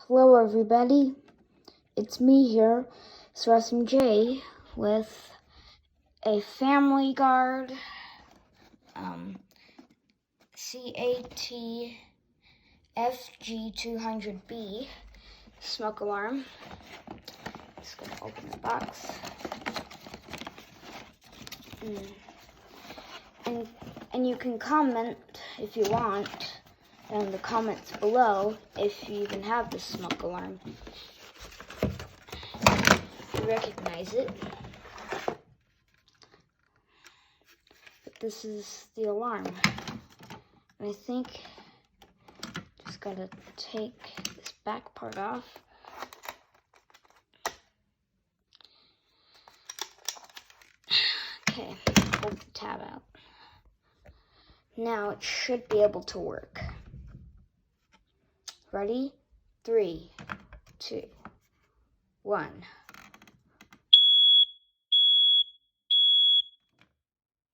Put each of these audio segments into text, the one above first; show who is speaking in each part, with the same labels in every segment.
Speaker 1: Hello everybody, it's me here, Sir SMJ, with a Family Guard CAT-FG200B smoke alarm. Just gonna open the box. And you can comment if you want down in the comments below if you even have this smoke alarm. You recognize it. But this is the alarm. And I think just gotta take this back part off. Okay, hold the tab out. Now it should be able to work. Ready? 3, 2, 1.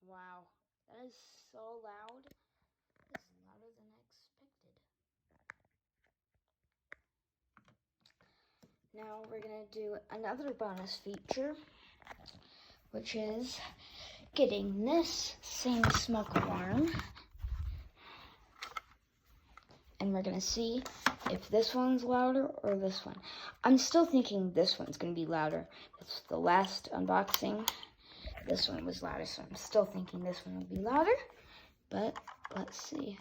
Speaker 1: Wow, that is so loud. This is louder than I expected. Now we're gonna do another bonus feature, which is getting this same smoke alarm. And we're gonna see if this one's louder or this one. I'm still thinking this one's gonna be louder. It's the last unboxing. This one was louder, so I'm still thinking this one will be louder. But let's see.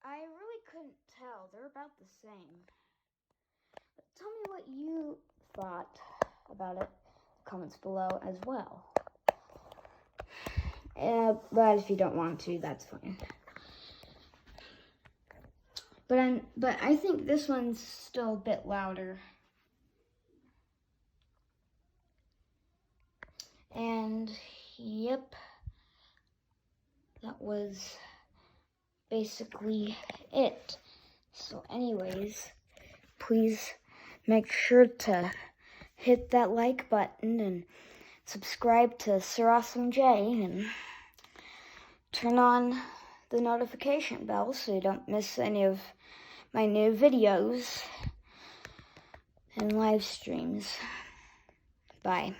Speaker 1: I really couldn't tell. They're about the same. But tell me what you thought about it. Comments below as well. But if you don't want to, that's fine. But I think this one's still a bit louder. And yep, that was basically it. So anyways, please make sure to hit that like button and subscribe to Sir SMJ and turn on the notification bell so you don't miss any of my new videos and live streams. Bye.